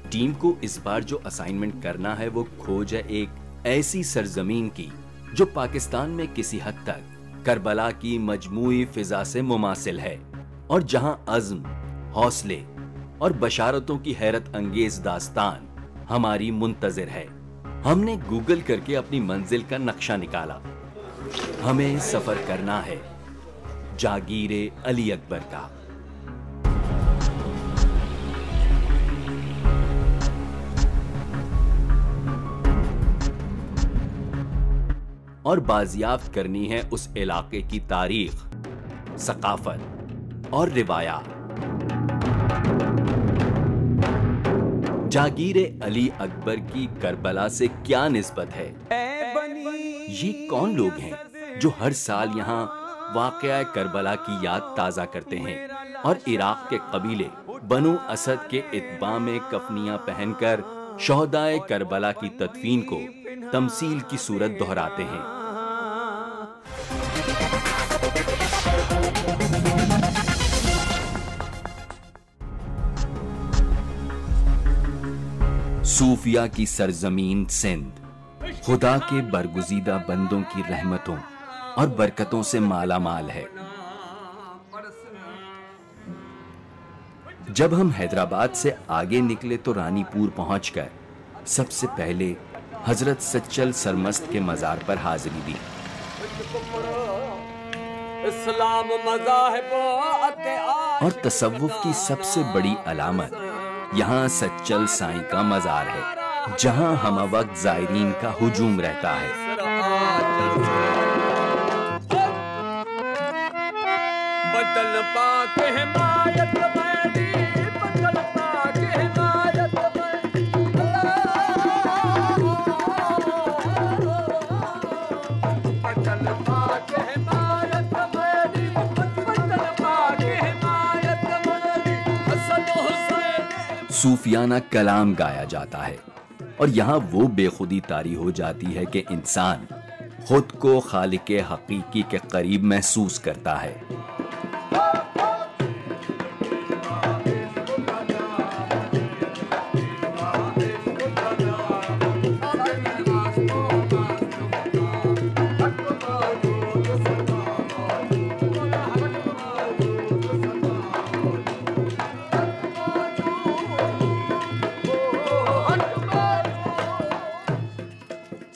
Team کو اس بار جو assignment کرنا ہے وہ کھوج ہے ایک ایسی سرزمین کی جو پاکستان میں کسی حد تک کربلا کی مجموعی فضا سے مماثل ہے، اور جہاں عزم، حوصلے اور بشارتوں کی حیرت انگیز داستان ہماری منتظر ہے۔ ہم نے گوگل کر کے اپنی منزل کا نقشہ نکالا۔ ہمیں سفر کرنا ہے جاگیر علی اکبر کا۔ اور بازیافت کرنی ہے اس علاقے کی تاریخ، ثقافت اور روایات۔ جاگیر علی اکبر کی کربلا سے کیا نسبت ہے؟ یہ کون لوگ ہیں جو ہر سال یہاں واقعہ کربلا کی یاد تازہ کرتے ہیں اور عراق کے قبیلے بنو اسد کے اتباع میں کفنیاں پہن کر شہدائے کربلا کی تدفین کو تمثیل کی صورت دہراتے ہیں؟ صوفیہ کی سرزمین سندھ خدا کے برگزیدہ بندوں کی رحمتوں اور برکتوں سے مالا مال ہے۔ جب ہم حیدرآباد سے آگے نکلے تو رانی پور پہنچ کر سب سے پہلے حضرت سچل سرمست کے مزار پر حاضری دی۔ اور تصوف کی سب سے بڑی علامت یہاں سچل سائیں کا مزار ہے، جہاں ہمہ وقت زائرین کا ہجوم رہتا ہے۔ صوفیانہ کلام گایا جاتا ہے، اور یہاں وہ بے خودی طاری ہو جاتی ہے کہ انسان خود کو خالق حقیقی کے قریب محسوس کرتا ہے۔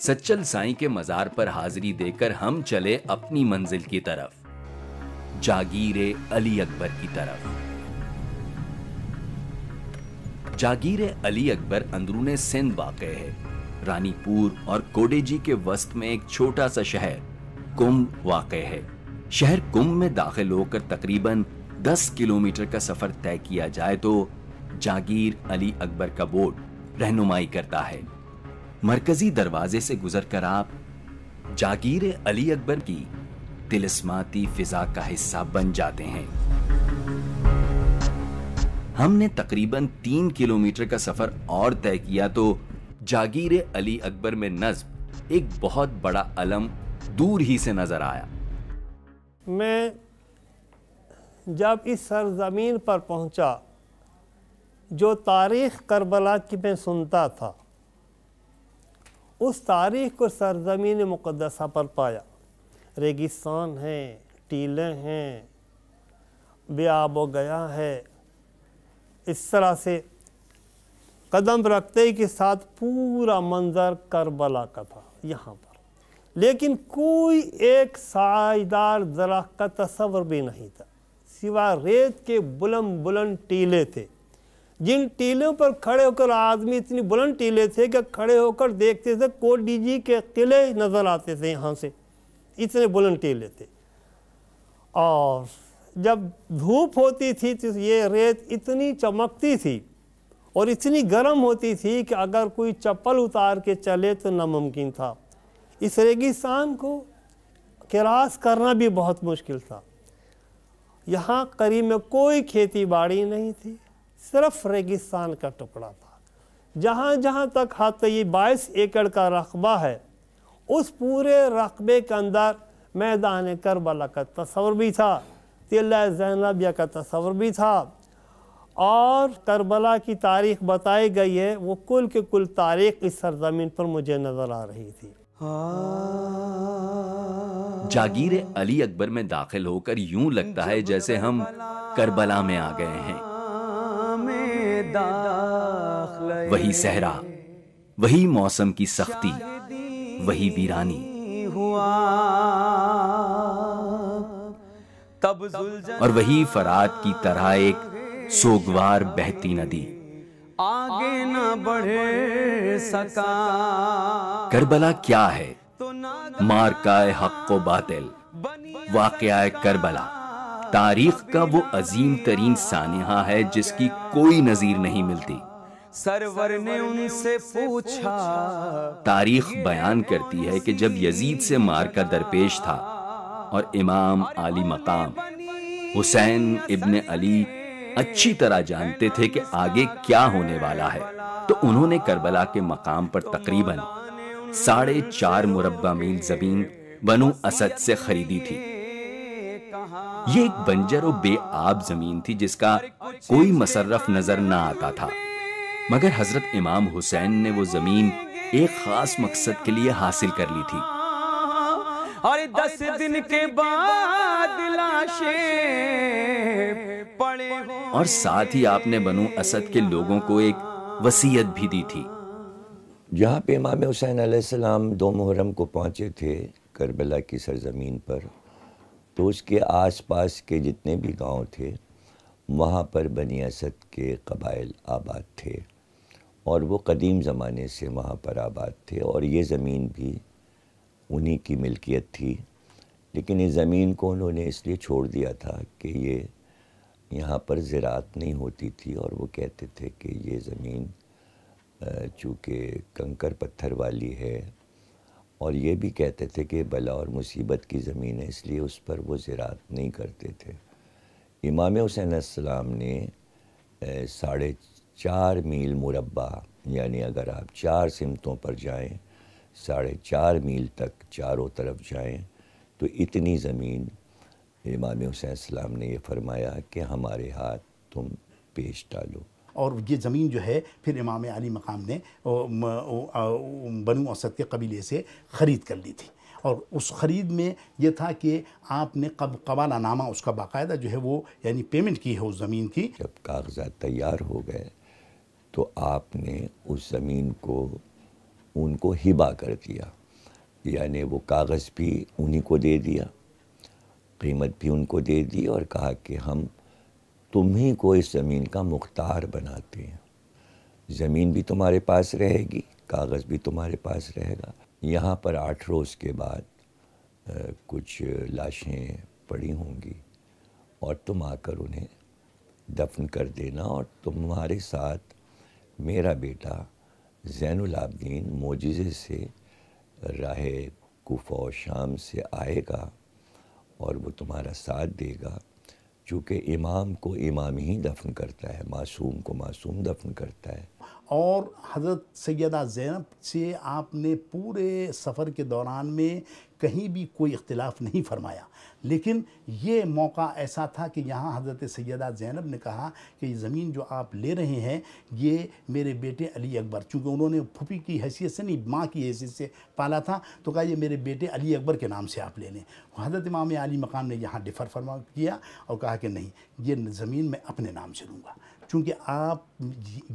سچل سائیں کے مزار پر حاضری دے کر ہم چلے اپنی منزل کی طرف، جاگیر علی اکبر کی طرف۔ جاگیر علی اکبر اندرون سندھ واقع ہے۔ رانی پور اور کوڈے جی کے وسط میں ایک چھوٹا سا شہر کمب واقع ہے۔ شہر کمب میں داخل ہو کر تقریباً 10 کلومیٹر کا سفر طے کیا جائے تو جاگیر علی اکبر کا بورڈ رہنمائی کرتا ہے۔ مرکزی دروازے سے گزر کر آپ جاگیر علی اکبر کی طلسماتی فضا کا حصہ بن جاتے ہیں۔ ہم نے تقریباً 3 کلومیٹر کا سفر اور طے کیا تو جاگیر علی اکبر میں نصب ایک بہت بڑا علم دور ہی سے نظر آیا۔ میں جب اس سرزمین پر پہنچا، جو تاریخ کربلا کی میں سنتا تھا، اس تاریخ کو سرزمین مقدسہ پر پایا۔ ریگستان ہیں، ٹیلے ہیں، بے آب و گیا ہے۔ اس طرح سے قدم رکھتے ہی کے ساتھ پورا منظر کربلا کا تھا یہاں پر، لیکن کوئی ایک سایدار درخت کا تصور بھی نہیں تھا، سوا ریت کے بلند بلند ٹیلے تھے، جن ٹیلوں پر کھڑے ہو کر آدمی، اتنی بلند ٹیلے تھے کہ کھڑے ہو کر دیکھتے تھے کوڈی جی کے قلعے نظر آتے تھے یہاں سے، اتنے بلند ٹیلے تھے۔ اور جب دھوپ ہوتی تھی تو یہ ریت اتنی چمکتی تھی اور اتنی گرم ہوتی تھی کہ اگر کوئی چپل اتار کے چلے تو ناممکن تھا۔ اس ریگستان کو کراس کرنا بھی بہت مشکل تھا۔ یہاں قریب میں کوئی کھیتی باڑی نہیں تھی، صرف ریگستان کا ٹکڑا تھا۔ جہاں جہاں تک حتی یہ 22 ایکڑ کا رقبہ ہے، اس پورے رقبے کے اندر میدان کربلا کا تصور بھی تھا، تلہ زینبیہ کا تصور بھی تھا، اور کربلا کی تاریخ بتائی گئی ہے، وہ کل کے کل تاریخ اس سرزمین پر مجھے نظر آ رہی تھی۔ جاگیر علی اکبر میں داخل ہو کر یوں لگتا ہے جیسے ہم کربلا میں آ گئے ہیں۔ وہی صحرا، وہی موسم کی سختی، وہی ویرانی، اور وہی فرات کی طرح ایک سوگوار بہتی ندی۔ آگے نہ بڑھے سکا۔ کربلا کیا ہے؟ مارکہ حق و باطل، واقعہ کربلا تاریخ کا وہ عظیم ترین سانحہ ہے جس کی کوئی نظیر نہیں ملتی۔ سرور نے ان سے پوچھا، تاریخ بیان کرتی ہے کہ جب یزید سے مارکہ درپیش تھا اور امام عالی مقام حسین ابن علی اچھی طرح جانتے تھے کہ آگے کیا ہونے والا ہے، تو انہوں نے کربلا کے مقام پر تقریباً 4.5 مربع میل زمین بنو اسد سے خریدی تھی۔ یہ ایک بنجر و بے آب زمین تھی جس کا کوئی مصرف نظر نہ آتا تھا، مگر حضرت امام حسین نے وہ زمین ایک خاص مقصد کے لیے حاصل کر لی تھی۔ اور 10 دن کے بعد لاشیں پڑے ہوں، اور ساتھ ہی آپ نے بنو اسد کے لوگوں کو ایک وصیت بھی دی تھی۔ جہاں پہ امام حسین علیہ السلام 2 محرم کو پہنچے تھے کربلا کی سرزمین پر، تو اس کے آس پاس کے جتنے بھی گاؤں تھے وہاں پر بنی اسد کے قبائل آباد تھے، اور وہ قدیم زمانے سے وہاں پر آباد تھے، اور یہ زمین بھی انہی کی ملکیت تھی۔ لیکن اس زمین کو انہوں نے اس لیے چھوڑ دیا تھا کہ یہ یہاں پر زراعت نہیں ہوتی تھی، اور وہ کہتے تھے کہ یہ زمین چونکہ کنکر پتھر والی ہے، اور یہ بھی کہتے تھے کہ بلا اور مصیبت کی زمین ہے، اس لیے اس پر وہ زراعت نہیں کرتے تھے۔ امام حسین علیہ السلام نے 4.5 میل مربع، یعنی اگر آپ 4 سمتوں پر جائیں، 4.5 میل تک چاروں طرف جائیں، تو اتنی زمین امام حسین علیہ السلام نے یہ فرمایا کہ ہمارے ہاتھ تم پیش ڈالو۔ اور یہ زمین جو ہے پھر امام علی مقام نے بنو اسد کے قبیلے سے خرید کر لی تھی، اور اس خرید میں یہ تھا کہ آپ نے قبالہ نامہ اس کا باقاعدہ جو ہے وہ یعنی پیمنٹ کی ہے اس زمین کی۔ جب کاغذات تیار ہو گئے تو آپ نے اس زمین کو ان کو ہبہ کر دیا، یعنی وہ کاغذ بھی انہی کو دے دیا، قیمت بھی ان کو دے دی، اور کہا کہ ہم تمہیں کو اس زمین کا مختار بناتے ہیں، زمین بھی تمہارے پاس رہے گی، کاغذ بھی تمہارے پاس رہے گا۔ یہاں پر 8 روز کے بعد کچھ لاشیں پڑی ہوں گی، اور تم آ کر انہیں دفن کر دینا، اور تمہارے ساتھ میرا بیٹا زین العابدین معجزے سے راہ کوفہ و شام سے آئے گا، اور وہ تمہارا ساتھ دے گا، چونکہ امام کو امام ہی دفن کرتا ہے، معصوم کو معصوم دفن کرتا ہے۔ اور حضرت سیدہ زینب سے آپ نے پورے سفر کے دوران میں کہیں بھی کوئی اختلاف نہیں فرمایا، لیکن یہ موقع ایسا تھا کہ یہاں حضرت سیدہ زینب نے کہا کہ یہ زمین جو آپ لے رہے ہیں یہ میرے بیٹے علی اکبر، چونکہ انہوں نے پھوپھی کی حیثیت سے نہیں ماں کی حیثیت سے پالا تھا، تو کہا یہ میرے بیٹے علی اکبر کے نام سے آپ لے لیں۔ حضرت امام علی مقام نے یہاں ڈیفر فرما کیا اور کہا کہ نہیں، یہ زمین میں اپنے نام سے لوں گا، چونکہ آپ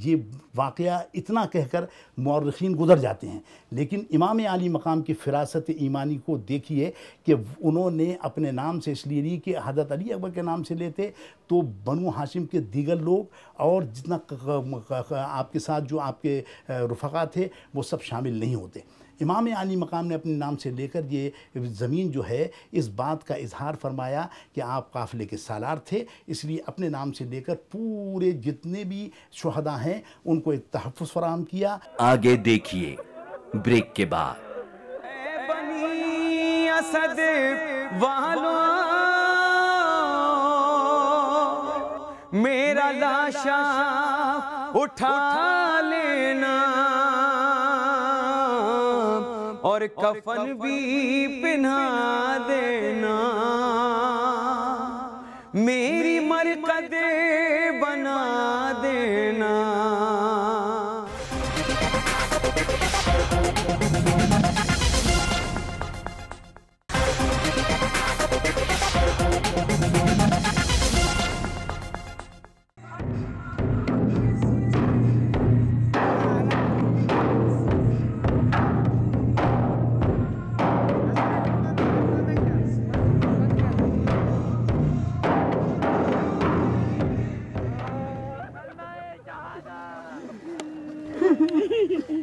یہ واقعہ اتنا کہہ کر مورخین گزر جاتے ہیں، لیکن امام علی مقام کی فراست ایمانی کو دیکھیے کہ انہوں نے اپنے نام سے اس لیے لی کہ حضرت علی اکبر کے نام سے لیتے تو بنو ہاشم کے دیگر لوگ اور جتنا آپ کے ساتھ جو آپ کے رفقا تھے وہ سب شامل نہیں ہوتے۔ امام علی مقام نے اپنے نام سے لے کر یہ زمین جو ہے اس بات کا اظہار فرمایا کہ آپ قافلے کے سالار تھے، اس لیے اپنے نام سے لے کر پورے جتنے بھی شہداء ہیں ان کو ایک تحفظ فراہم کیا۔ آگے دیکھیے بریک کے بعد۔ اے بنی اسد والو میرا لاشا اٹھا لینا، اور کفن بھی پہنا دینا، میری مرقد بنا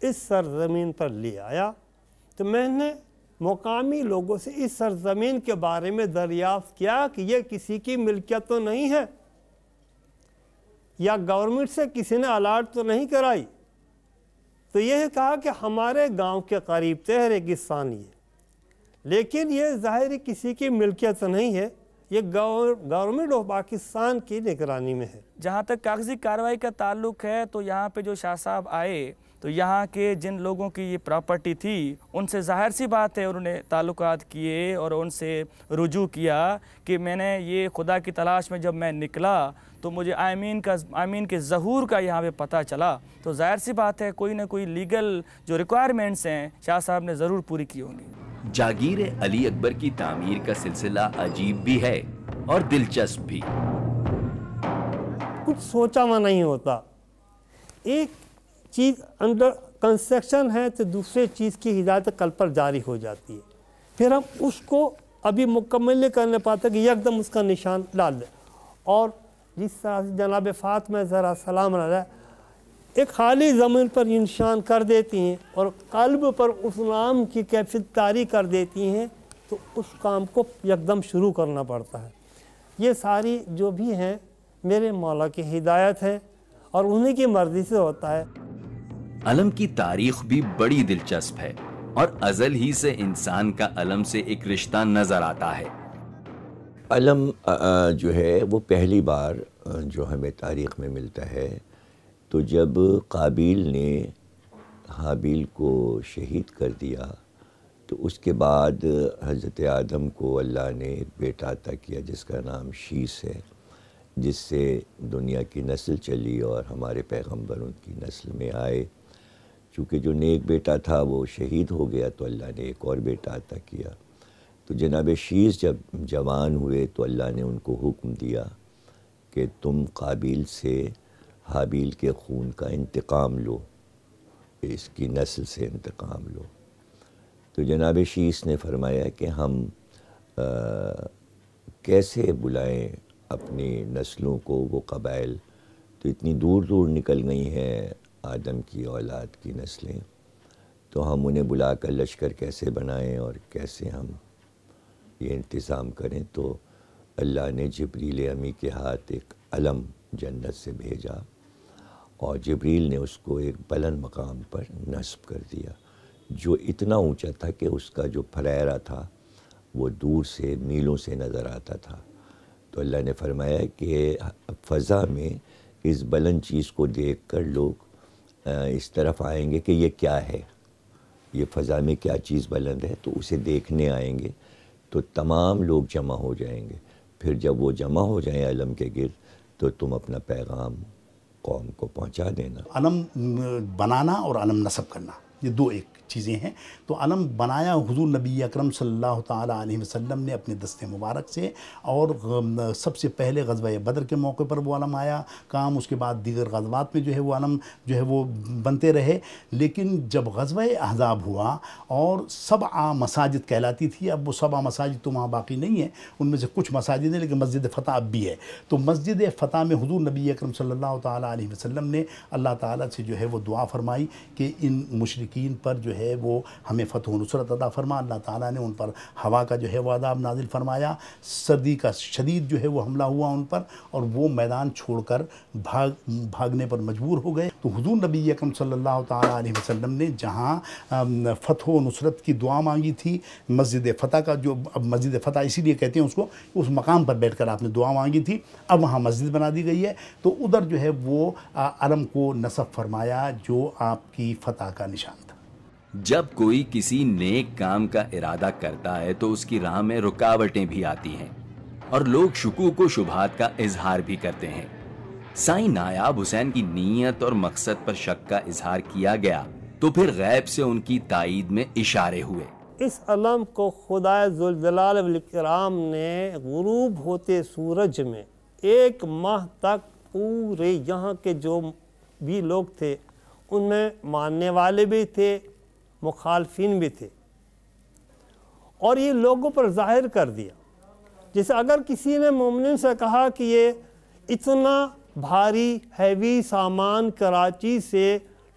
اس سرزمین پر لے آیا تو میں نے مقامی لوگوں سے اس سرزمین کے بارے میں دریافت کیا کہ یہ کسی کی ملکیت تو نہیں ہے یا گورنمنٹ سے کسی نے الاٹ تو نہیں کرائی. تو یہ کہا کہ ہمارے گاؤں کے قریب تھے ریگستان ہے، لیکن یہ ظاہر کسی کی ملکیت نہیں ہے، یہ گورنمنٹ آف پاکستان کی نگرانی میں ہے. جہاں تک کاغذی کارروائی کا تعلق ہے تو یہاں پہ جو شاہ صاحب آئے تو یہاں کے جن لوگوں کی یہ پراپرٹی تھی ان سے ظاہر سی بات ہے انہوں نے تعلقات کیے اور ان سے رجوع کیا کہ میں نے یہ خدا کی تلاش میں جب میں نکلا تو مجھے آئمین کے ظہور کا یہاں پہ پتہ چلا. تو ظاہر سی بات ہے کوئی نہ کوئی لیگل جو ریکوائرمنٹس ہیں شاہ صاحب نے ضرور پوری کی ہوں گی. جاگیر علی اکبر کی تعمیر کا سلسلہ عجیب بھی ہے اور دلچسپ بھی. کچھ سوچا ہوا نہیں ہوتا. ایک چیز انڈر کنسٹرکشن ہے تو دوسرے چیز کی ہدایت کل پر جاری ہو جاتی ہے، پھر ہم اس کو ابھی مکمل نہیں کرنے پاتے کہ یکدم اس کا نشان ڈال دیں. اور جس طرح سے جناب فاطمہ زہرا سلام علیہ ایک خالی زمین پر نشان کر دیتی ہیں اور قلب پر اس نام کی کیفیت طاری کر دیتی ہیں، تو اس کام کو یکدم شروع کرنا پڑتا ہے. یہ ساری جو بھی ہیں میرے مولا کی ہدایت ہے اور انہی کی مرضی سے ہوتا ہے. علم کی تاریخ بھی بڑی دلچسپ ہے اور ازل ہی سے انسان کا علم سے ایک رشتہ نظر آتا ہے. علم جو ہے وہ پہلی بار جو ہمیں تاریخ میں ملتا ہے تو جب قابیل نے حابیل کو شہید کر دیا تو اس کے بعد حضرت آدم کو اللہ نے ایک بیٹا عطا کیا جس کا نام شیس ہے، جس سے دنیا کی نسل چلی اور ہمارے پیغمبر ان کی نسل میں آئے. چونکہ جو نیک بیٹا تھا وہ شہید ہو گیا تو اللہ نے ایک اور بیٹا عطا کیا. تو جناب شیس جب جوان ہوئے تو اللہ نے ان کو حکم دیا کہ تم قابیل سے حابیل کے خون کا انتقام لو، اس کی نسل سے انتقام لو. تو جناب شیس نے فرمایا کہ ہم کیسے بلائیں اپنی نسلوں کو، وہ قبائل تو اتنی دور دور نکل گئی ہیں آدم کی اولاد کی نسلیں، تو ہم انہیں بلا کر لشکر کیسے بنائیں اور کیسے ہم یہ انتظام کریں. تو اللہ نے جبریل امی کے ہاتھ ایک علم جنت سے بھیجا اور جبریل نے اس کو ایک بلند مقام پر نصب کر دیا جو اتنا اونچا تھا کہ اس کا جو پھریرا تھا وہ دور سے میلوں سے نظر آتا تھا. تو اللہ نے فرمایا کہ فضا میں اس بلند چیز کو دیکھ کر لوگ اس طرف آئیں گے کہ یہ کیا ہے، یہ فضا میں کیا چیز بلند ہے، تو اسے دیکھنے آئیں گے تو تمام لوگ جمع ہو جائیں گے. پھر جب وہ جمع ہو جائیں علم کے گرد تو تم اپنا پیغام قوم کو پہنچا دینا. علم بنانا اور علم نصب کرنا یہ دو ایک چیزیں ہیں. تو علم بنایا حضور نبی اکرم صلی اللہ تعالیٰ علیہ وسلم نے اپنے دست مبارک سے، اور سب سے پہلے غزوہ بدر کے موقع پر وہ علم آیا کام. اس کے بعد دیگر غزوات میں جو ہے وہ علم جو ہے وہ بنتے رہے. لیکن جب غزوہ احزاب ہوا اور 7 مساجد کہلاتی تھی، اب وہ 7 مساجد تو وہاں باقی نہیں ہیں، ان میں سے کچھ مساجد ہیں لیکن مسجد فتح اب بھی ہے. تو مسجد فتح میں حضور نبی اکرم صلی اللہ تعالیٰ علیہ وسلم نے اللہ تعالیٰ سے جو ہے وہ دعا فرمائی کہ ان مشرکین پر جو ہے وہ ہمیں فتح و نصرت عطا فرما. اللہ تعالیٰ نے ان پر ہوا کا جو ہے وہ عذاب نازل فرمایا، سردی کا شدید جو ہے وہ حملہ ہوا ان پر، اور وہ میدان چھوڑ کر بھاگنے پر مجبور ہو گئے. تو حضور نبی اکرم صلی اللہ تعالیٰ علیہ وسلم نے جہاں فتح و نصرت کی دعا مانگی تھی، مسجد فتح کا جو اب مسجد فتح اسی لیے کہتے ہیں اس کو، اس مقام پر بیٹھ کر آپ نے دعا مانگی تھی، اب وہاں مسجد بنا دی گئی ہے. تو ادھر جو ہے وہ علم کو نصب فرمایا جو آپ کی فتح کا نشان تھا. جب کوئی کسی نیک کام کا ارادہ کرتا ہے تو اس کی راہ میں رکاوٹیں بھی آتی ہیں اور لوگ شکوک و شبہات کا اظہار بھی کرتے ہیں. سائیں نایاب حسین کی نیت اور مقصد پر شک کا اظہار کیا گیا تو پھر غیب سے ان کی تائید میں اشارے ہوئے. اس علم کو خدا ذوالجلال والاکرام نے غروب ہوتے سورج میں 1 ماہ تک پورے یہاں کے جو بھی لوگ تھے ان میں ماننے والے بھی تھے، مخالفین بھی تھے، اور یہ لوگوں پر ظاہر کر دیا. جیسے اگر کسی نے مومنین سے کہا کہ یہ اتنا بھاری ہیوی سامان کراچی سے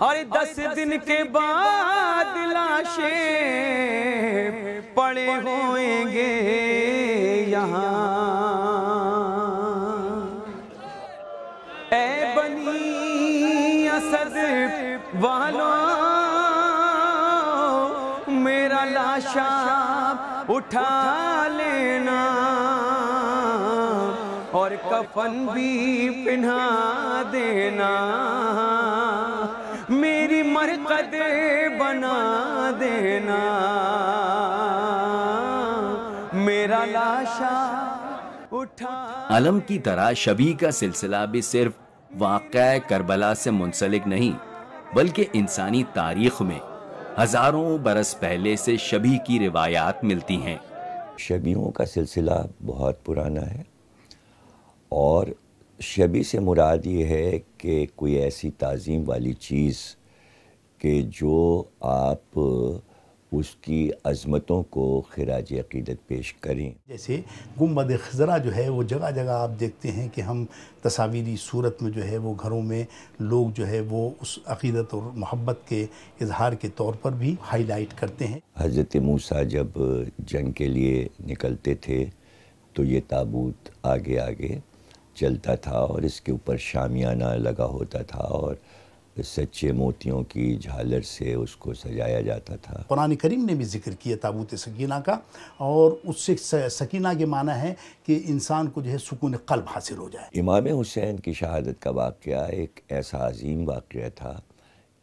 اور 10 دن کے بعد لاشیں پڑے ہوئیں گے یہاں. اے بنی اسد والوں میرا لاشا اٹھا لینا اور کفن بھی پہنا دینا, میری مرقد بنا دینا, میرا لاشا اٹھا. علم کی طرح شبیہ کا سلسلہ بھی صرف واقعہ کربلا سے منسلک نہیں بلکہ انسانی تاریخ میں ہزاروں برس پہلے سے شبیہ کی روایات ملتی ہیں. شبیہوں کا سلسلہ بہت پرانا ہے اور شبیہ سے مراد یہ ہے کہ کوئی ایسی تعظیم والی چیز کہ جو آپ اس کی عظمتوں کو خراج عقیدت پیش کریں. جیسے گنبد خضرا جو ہے وہ جگہ جگہ آپ دیکھتے ہیں کہ ہم تصاویری صورت میں جو ہے وہ گھروں میں لوگ جو ہے وہ اس عقیدت اور محبت کے اظہار کے طور پر بھی ہائی لائٹ کرتے ہیں. حضرت موسیٰ جب جنگ کے لیے نکلتے تھے تو یہ تابوت آگے آگے چلتا تھا اور اس کے اوپر شامیانہ لگا ہوتا تھا اور سچے موتیوں کی جھالر سے اس کو سجایا جاتا تھا. قرآن کریم نے بھی ذکر کیا تابوت سکینہ کا, اور اس سے سکینہ کے معنی ہے کہ انسان کو جو ہے سکون قلب حاصل ہو جائے. امام حسین کی شہادت کا واقعہ ایک ایسا عظیم واقعہ تھا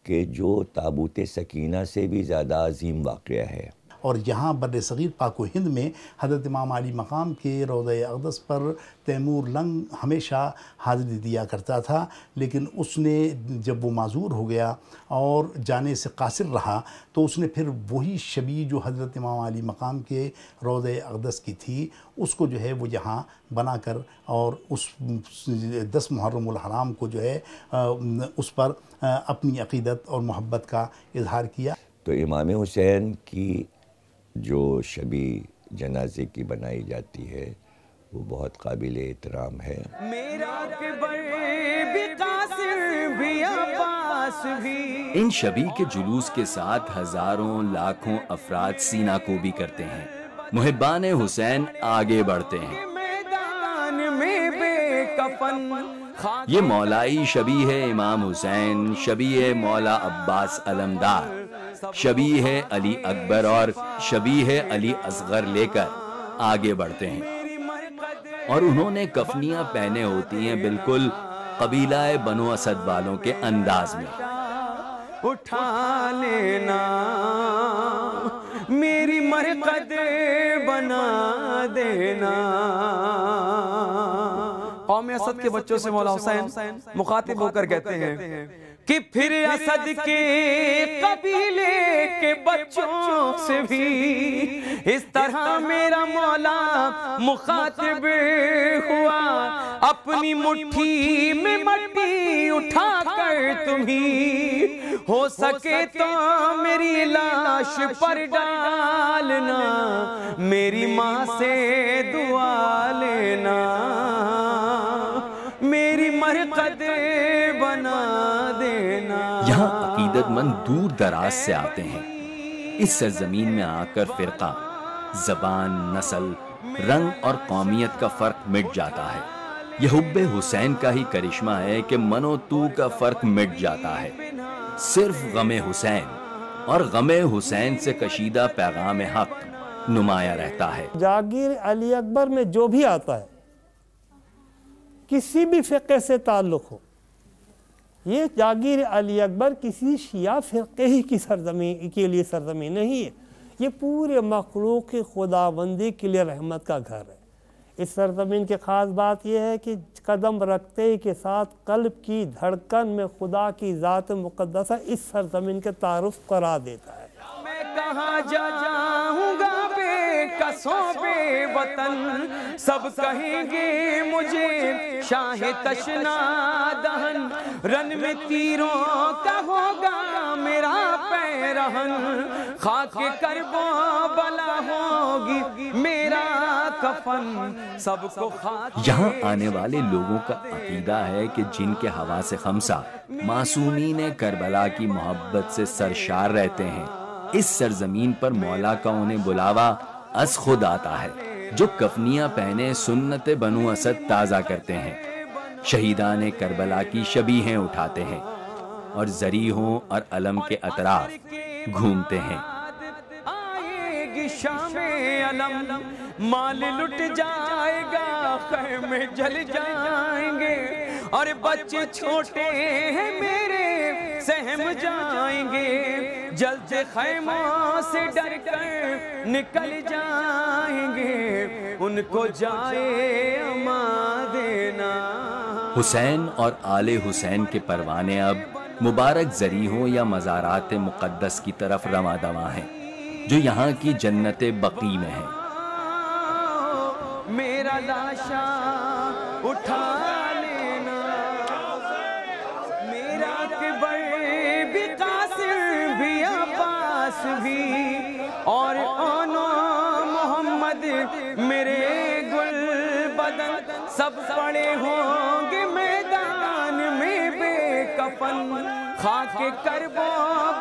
کہ جو تابوت سکینہ سے بھی زیادہ عظیم واقعہ ہے. اور یہاں بر صغیر پاک و ہند میں حضرت امام علی مقام کے روضہ اقدس پر تیمور لنگ ہمیشہ حاضری دیا کرتا تھا, لیکن اس نے جب وہ معذور ہو گیا اور جانے سے قاصر رہا تو اس نے پھر وہی شبیہ جو حضرت امام علی مقام کے روضہ اقدس کی تھی اس کو جو ہے وہ یہاں بنا کر اور اس 10 محرم الحرام کو جو ہے اس پر اپنی عقیدت اور محبت کا اظہار کیا. تو امام حسین کی جو شبیہ جنازے کی بنائی جاتی ہے وہ بہت قابل احترام ہے. ان شبیہ کے جلوس کے ساتھ ہزاروں لاکھوں افراد سینہ کو بھی کرتے ہیں. محبان حسین آگے بڑھتے ہیں. یہ مولائی شبیہ ہے امام حسین, شبیہ مولا عباس علمدار, شبیہ ہے علی اکبر اور شبیہ ہے علی اصغر لے کر آگے بڑھتے ہیں. اور انہوں نے کفنیاں پہنے ہوتی ہیں بالکل قبیلہ بنو اسد والوں کے انداز میں. اٹھا لینا میری مرقد بنا دینا. قوم اسد کے بچوں سے مولا حسین مخاطب ہو کر کہتے ہیں کہ پھر اسد کے قبیلے کے بچوں سے بھی اس طرح میرا مولا مخاطب ہوا. اپنی مٹھی میں مٹی اٹھا کر تمہیں ہو سکے تو میری لاش پر ڈالنا, میری ماں سے دعا لینا, میری مرقد بنا دینا. یہاں عقیدت مند دور دراز سے آتے ہیں. اس سرزمین میں آ کر فرقہ, زبان, نسل, رنگ اور قومیت کا فرق مٹ جاتا ہے. یہ حب حسین کا ہی کرشمہ ہے کہ من و تو کا فرق مٹ جاتا ہے. صرف غم حسین اور غم حسین سے کشیدہ پیغام حق نمایاں رہتا ہے. جاگیر علی اکبر میں جو بھی آتا ہے کسی بھی فرقے سے تعلق ہو, یہ جاگیر علی اکبر کسی شیعہ فرقے ہی کی سرزمین کے لیے سرزمین نہیں ہے, یہ پورے مخلوق خداوندی کے لیے رحمت کا گھر ہے. اس سرزمین کی خاص بات یہ ہے کہ قدم رکھتے کے ساتھ قلب کی دھڑکن میں خدا کی ذات مقدسہ اس سرزمین کے تعارف کرا دیتا ہے. میں کہاں جاؤں گا بے کسوں بے وطن سب کہیں گے مجھے شاہ تشنا دہن رن میں تیروں کا ہوگا میرا پیرہن خاک کربو بلا ہوگی میرا کفن سب کو خاک. یہاں آنے والے لوگوں کا عقیدہ ہے کہ جن کے حواس خمسہ معصومین کربلا کی محبت سے سرشار رہتے ہیں، اس سرزمین پر مولا کا انہیں بلاوا از خود آتا ہے، جو کفنیاں پہنے سنت بنو اسد تازہ کرتے ہیں، شہیدان کربلا کی شبیہیں اٹھاتے ہیں اور زریحوں اور علم کے اطراف گھومتے ہیں. آئے گی شام علم مال لٹ جائے گا خیمے جل جائیں گے اور بچے چھوٹے ہیں میرے سہم جائیں گے جلد خیموں سے ڈر کر نکل جائیں گے ان کو جائے اما دینا. حسین اور آل حسین کے پروانے اب مبارک ذریحوں یا مزارات مقدس کی طرف رواں دواں ہیں جو یہاں کی جنت بقی میں ہیں. میرا لاشا اٹھا لینا میرا کبر بھی قاسم بھی عباس بھی اور آنو محمد میرے گل بدن سب پڑے ہوں گے میدان میں بے کفن خاک کربو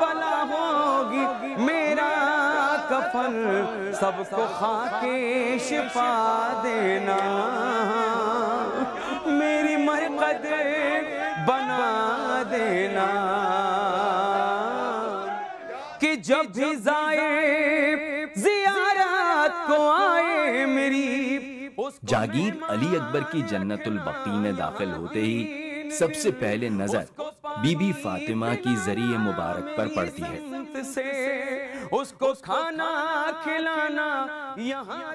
بلا ہوگی میرا کفن سب کو خاک شفا دینا میری مرقد بنا دینا کہ جب بھی زائر زیارت کو آئے میری. جاگیر علی اکبر کی جنت البقی میں داخل ہوتے ہی سب سے پہلے نظر بی بی فاطمہ کی ذریعہ مبارک پر پڑتی ہے. اس کو کھانا کھلانا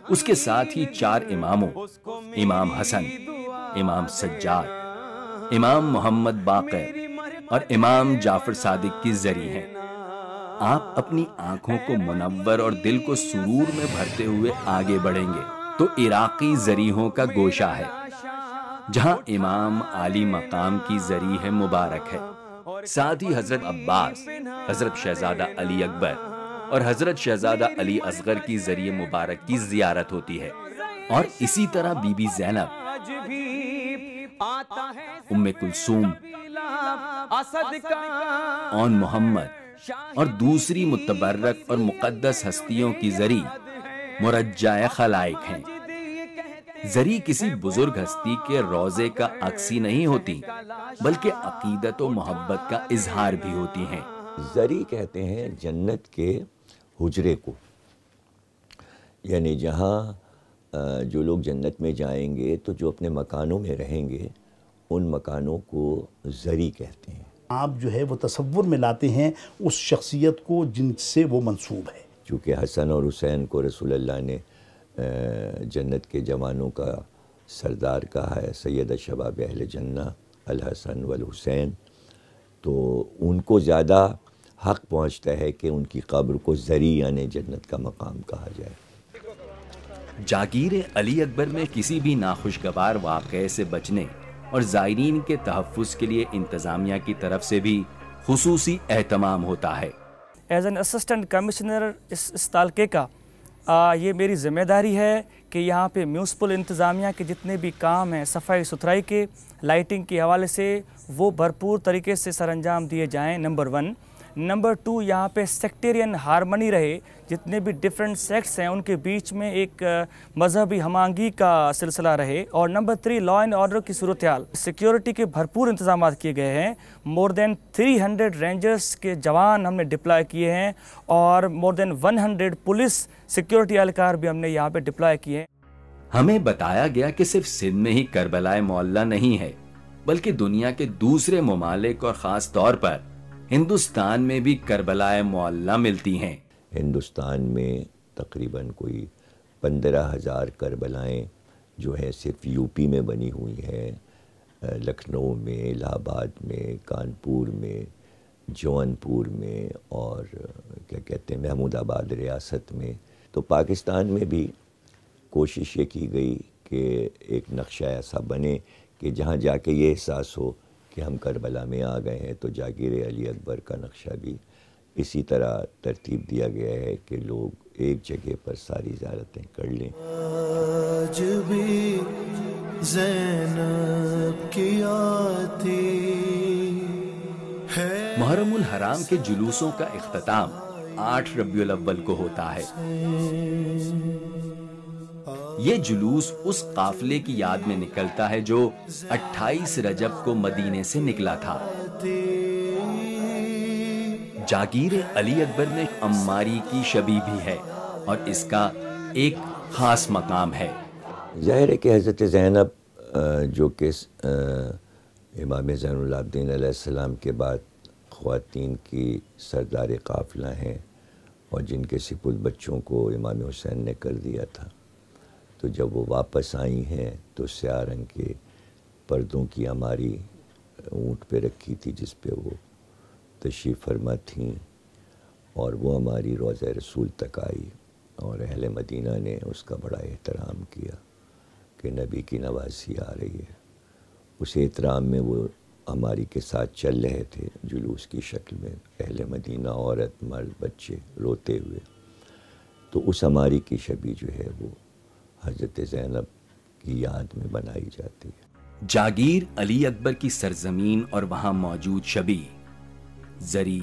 اس کے ساتھ ہی 4 اماموں امام حسن، امام سجاد، امام محمد باقر اور امام جعفر صادق کی ذریعہ ہیں. آپ اپنی آنکھوں کو منور اور دل کو سرور میں بھرتے ہوئے آگے بڑھیں گے تو عراقی ذریحوں کا گوشہ ہے جہاں امام عالی مقام کی ذریعہ مبارک ہے. ساتھ ہی حضرت عباس، حضرت شہزادہ علی اکبر اور حضرت شہزادہ علی اصغر کی ذریعہ مبارک کی زیارت ہوتی ہے. اور اسی طرح بی بی زینب، ام کلثوم، اون محمد اور دوسری متبرک اور مقدس ہستیوں کی ذریعہ مرجع خلائق ہیں. ذری کسی بزرگ ہستی کے روضے کا عکسی نہیں ہوتی بلکہ عقیدت و محبت کا اظہار بھی ہوتی ہیں. ذری کہتے ہیں جنت کے حجرے کو، یعنی جہاں جو لوگ جنت میں جائیں گے تو جو اپنے مکانوں میں رہیں گے ان مکانوں کو ذری کہتے ہیں. آپ جو ہے وہ تصور میں لاتے ہیں اس شخصیت کو جن سے وہ منسوب ہے. چونکہ حسن اور حسین کو رسول اللہ نے جنت کے جوانوں کا سردار کہا ہے، سید شباب اہل جنہ الحسن والحسین، تو ان کو زیادہ حق پہنچتا ہے کہ ان کی قبر کو ذری یعنی جنت کا مقام کہا جائے. جاگیر علی اکبر میں کسی بھی ناخوشگوار واقعے سے بچنے اور زائرین کے تحفظ کے لیے انتظامیہ کی طرف سے بھی خصوصی اہتمام ہوتا ہے. ایز این اسسٹنٹ کمشنر اس تعلقے کا یہ میری ذمہ داری ہے کہ یہاں پہ میونسپل انتظامیہ کے جتنے بھی کام ہیں صفائی ستھرائی کے، لائٹنگ کے حوالے سے وہ بھرپور طریقے سے سر انجام دیے جائیں، نمبر 1. نمبر 2، یہاں پہ سیکٹیرین ہارمنی رہے، جتنے بھی ڈیفرنٹ سیکٹس ہیں ان کے بیچ میں ایک مذہبی ہم آہنگی کا سلسلہ رہے. اور نمبر 3، لا اینڈ آرڈر کی صورتحال، سیکیورٹی کے بھرپور انتظامات کیے گئے ہیں. مور دین 300 رینجرز کے جوان ہم نے ڈپلائے کیے ہیں اور مور دین 100 پولیس سیکیورٹی اہلکار بھی ہم نے یہاں پہ ڈپلائے کیے ہیں. ہمیں بتایا گیا کہ صرف سندھ میں ہی کربلا معلّہ نہیں ہے بلکہ دنیا کے دوسرے ممالک اور خاص طور پر ہندوستان میں بھی کربلا معلّہ ملتی ہیں. ہندوستان میں تقریباً کوئی 15,000 کربلائیں جو ہیں صرف یو پی میں بنی ہوئی ہیں، لکھنؤ میں، الہ آباد میں، کانپور میں، جون پور میں اور کیا کہتے ہیں محمود آباد ریاست میں. تو پاکستان میں بھی کوشش یہ کی گئی کہ ایک نقشہ ایسا بنے کہ جہاں جا کے یہ احساس ہو کہ ہم کربلا میں آ گئے ہیں. تو جاگیر علی اکبر کا نقشہ بھی اسی طرح ترتیب دیا گیا ہے کہ لوگ ایک جگہ پر ساری زیارتیں کر لیں. آج بھی زینب کی آتی ہے. محرم الحرام کے جلوسوں کا اختتام 8 ربیع الاول کو ہوتا ہے. یہ جلوس اس قافلے کی یاد میں نکلتا ہے جو 28 رجب کو مدینے سے نکلا تھا. جاگیر علی اکبر میں عماری کی شبیہ بھی ہے اور اس کا ایک خاص مقام ہے. ظاہر ہے کہ حضرت زینب جو کہ امام زین العابدین علیہ السلام کے بعد خواتین کی سردار قافلہ ہیں اور جن کے سپرد بچوں کو امام حسین نے کر دیا تھا. تو جب وہ واپس آئی ہیں تو سیاہ رنگ کے پردوں کی عماری اونٹ پہ رکھی تھی جس پہ وہ تشریف فرما تھیں اور وہ ہماری روضہ رسول تک آئی اور اہل مدینہ نے اس کا بڑا احترام کیا کہ نبی کی نوازی آ رہی ہے. اس احترام میں وہ ہماری کے ساتھ چل رہے تھے جلوس کی شکل میں، اہل مدینہ، عورت، مرد، بچے روتے ہوئے. تو اس ہماری کی شبیہ جو ہے وہ حضرت زینب کی یاد میں بنائی جاتی ہے. جاگیر علی اکبر کی سرزمین اور وہاں موجود شبیہ، زری،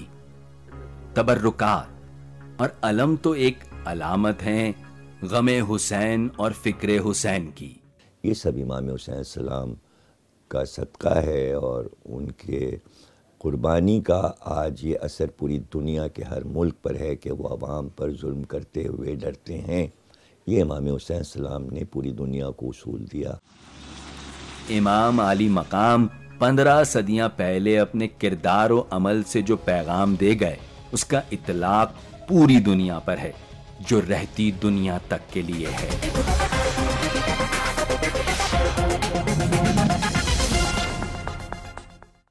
تبرکات اور علم تو ایک علامت ہیں غم حسین اور فکر حسین کی. یہ سب امام حسین السلام کا صدقہ ہے اور ان کے قربانی کا آج یہ اثر پوری دنیا کے ہر ملک پر ہے کہ وہ عوام پر ظلم کرتے ہوئے ڈرتے ہیں. یہ امام حسین السلام نے پوری دنیا کو اصول دیا. امام علی مقام 15 صدیاں پہلے اپنے کردار و عمل سے جو پیغام دے گئے اس کا اطلاق پوری دنیا پر ہے جو رہتی دنیا تک کے لیے ہے.